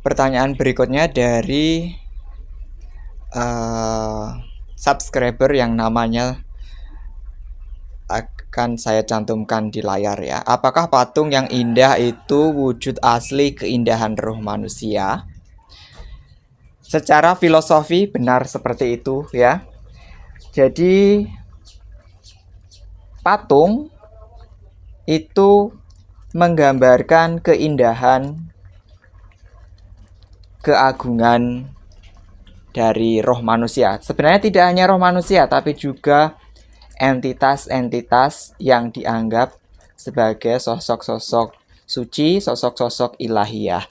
pertanyaan berikutnya dari subscriber yang namanya akan saya cantumkan di layar ya. Apakah patung yang indah itu wujud asli keindahan roh manusia? Secara filosofi benar seperti itu ya. Jadi patung itu menggambarkan keindahan, keagungan dari roh manusia. Sebenarnya tidak hanya roh manusia, tapi juga entitas-entitas yang dianggap sebagai sosok-sosok suci, sosok-sosok ilahiyah.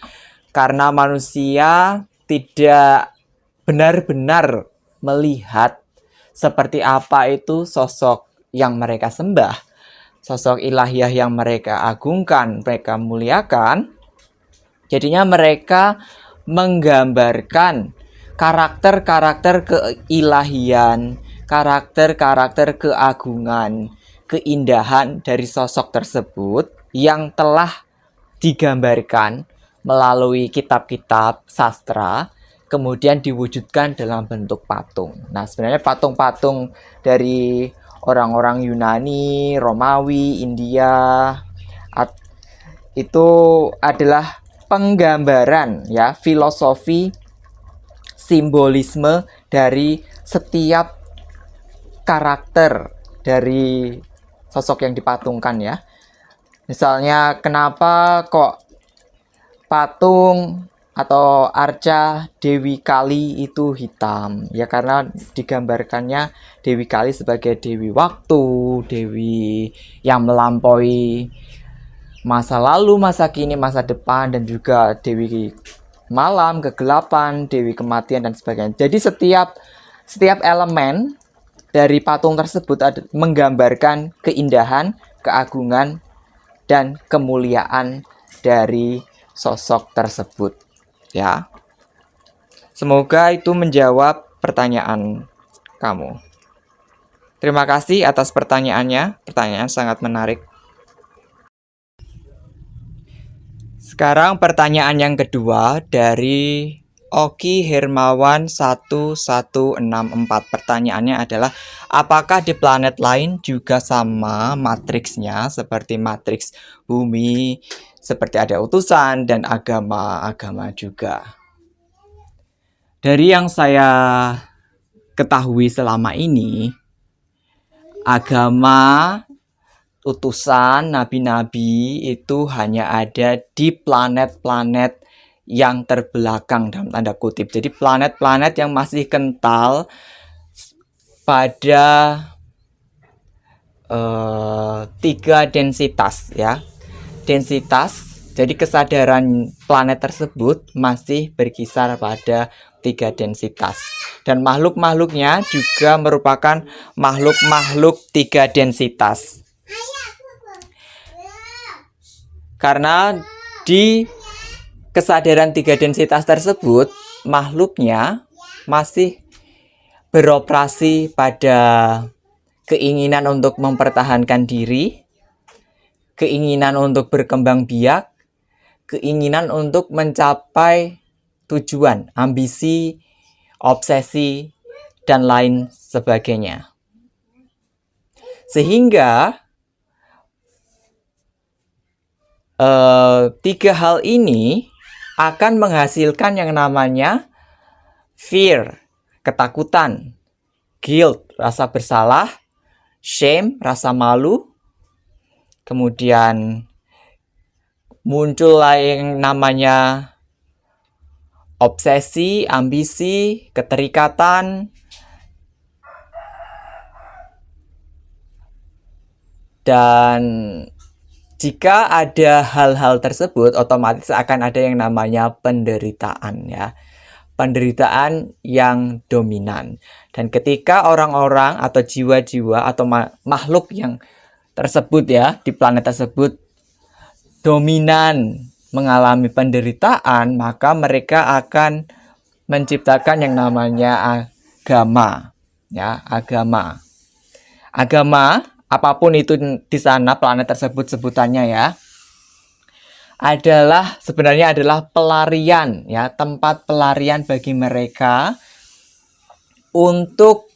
Karena manusia tidak benar-benar melihat seperti apa itu sosok yang mereka sembah, sosok ilahiyah yang mereka agungkan, mereka muliakan. Jadinya mereka menggambarkan karakter-karakter keilahian, karakter-karakter keagungan, keindahan dari sosok tersebut yang telah digambarkan melalui kitab-kitab sastra, kemudian diwujudkan dalam bentuk patung. Nah, sebenarnya patung-patung dari orang-orang Yunani, Romawi, India itu adalah penggambaran ya, filosofi, simbolisme dari setiap karakter dari sosok yang dipatungkan ya. Misalnya kenapa kok patung atau arca Dewi Kali itu hitam? Ya karena digambarkannya Dewi Kali sebagai dewi waktu, dewi yang melampaui masa lalu, masa kini, masa depan, dan juga dewi malam, kegelapan, dewi kematian, dan sebagainya. Jadi setiap elemen dari patung tersebut menggambarkan keindahan, keagungan, dan kemuliaan dari sosok tersebut ya. Semoga itu menjawab pertanyaan kamu. Terima kasih atas pertanyaannya. Pertanyaan sangat menarik. Sekarang pertanyaan yang kedua dari Oki Hermawan 1164. Pertanyaannya adalah, apakah di planet lain juga sama matriksnya seperti matriks bumi, seperti ada utusan dan agama-agama juga? Dari yang saya ketahui selama ini, agama, utusan, nabi-nabi itu hanya ada di planet-planet yang terbelakang dalam tanda kutip. Jadi planet-planet yang masih kental pada 3 densitas ya. Densitas, jadi kesadaran planet tersebut masih berkisar pada 3 densitas. Dan makhluk-makhluknya juga merupakan makhluk-makhluk 3 densitas. Karena di kesadaran 3 densitas tersebut, makhluknya masih beroperasi pada keinginan untuk mempertahankan diri, keinginan untuk berkembang biak, keinginan untuk mencapai tujuan, ambisi, obsesi, dan lain sebagainya. Sehingga 3 hal ini akan menghasilkan yang namanya fear, ketakutan, guilt, rasa bersalah, shame, rasa malu, kemudian muncul yang namanya obsesi, ambisi, keterikatan, dan jika ada hal-hal tersebut, otomatis akan ada yang namanya penderitaan ya. Penderitaan yang dominan. Dan ketika orang-orang atau jiwa-jiwa atau makhluk yang tersebut ya, di planet tersebut dominan mengalami penderitaan, maka mereka akan menciptakan yang namanya agama ya, agama. Agama apapun itu di sana planet tersebut sebutannya ya. sebenarnya adalah pelarian ya, tempat pelarian bagi mereka untuk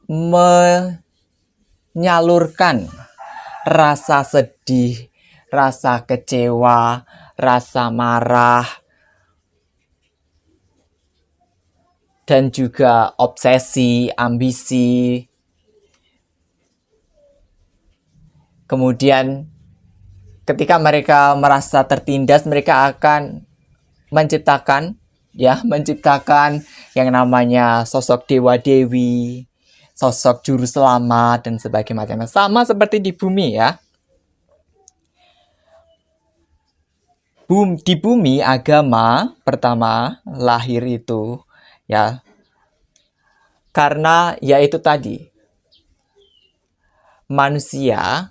menyalurkan rasa sedih, rasa kecewa, rasa marah, dan juga obsesi, ambisi. Kemudian ketika mereka merasa tertindas, mereka akan menciptakan yang namanya sosok dewa-dewi, sosok juru selamat, dan sebagainya. Sama seperti di bumi ya. Di bumi agama pertama lahir itu ya karena yaitu tadi manusia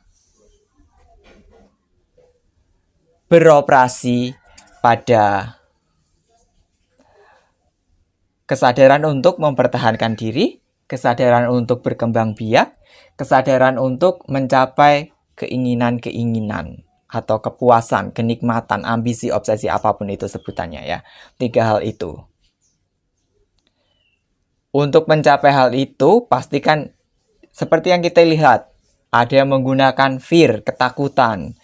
beroperasi pada kesadaran untuk mempertahankan diri, kesadaran untuk berkembang biak, kesadaran untuk mencapai keinginan-keinginan atau kepuasan, kenikmatan, ambisi, obsesi, apapun itu sebutannya ya. 3 hal itu. Untuk mencapai hal itu, pastikan seperti yang kita lihat, ada yang menggunakan fear, ketakutan.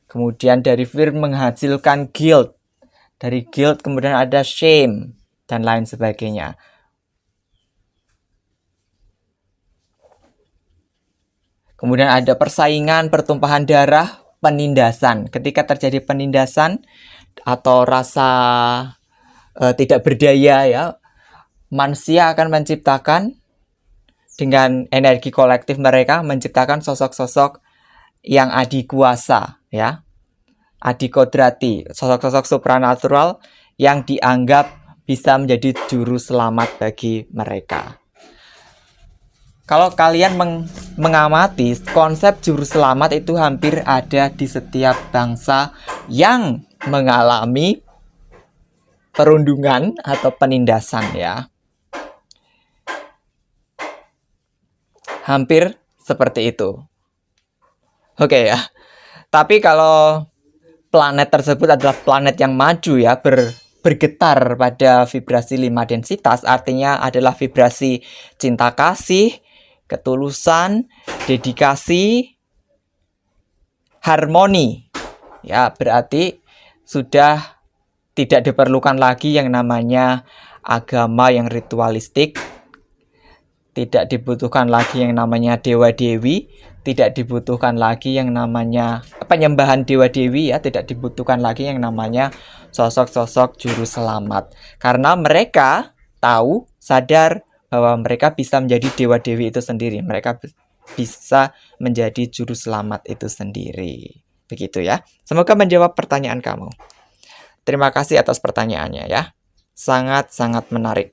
Kemudian dari fear menghasilkan guilt. Dari guilt kemudian ada shame dan lain sebagainya. Kemudian ada persaingan, pertumpahan darah, penindasan. Ketika terjadi penindasan atau rasa tidak berdaya ya, manusia akan menciptakan dengan energi kolektif mereka menciptakan sosok-sosok yang adikuasa ya. Adikodrati, sosok-sosok supranatural yang dianggap bisa menjadi juru selamat bagi mereka. Kalau kalian mengamati konsep juru selamat itu hampir ada di setiap bangsa yang mengalami perundungan atau penindasan ya. Hampir seperti itu. Oke ya. Tapi kalau planet tersebut adalah planet yang maju ya, bergetar pada vibrasi 5 densitas, artinya adalah vibrasi cinta kasih, ketulusan, dedikasi, harmoni. Ya, berarti sudah tidak diperlukan lagi yang namanya agama yang ritualistik, tidak dibutuhkan lagi yang namanya dewa-dewi, tidak dibutuhkan lagi yang namanya penyembahan dewa-dewi ya, tidak dibutuhkan lagi yang namanya sosok-sosok juru selamat. Karena mereka tahu, sadar bahwa mereka bisa menjadi dewa-dewi itu sendiri. Mereka bisa menjadi juru selamat itu sendiri. Begitu ya. Semoga menjawab pertanyaan kamu. Terima kasih atas pertanyaannya ya. Sangat-sangat menarik.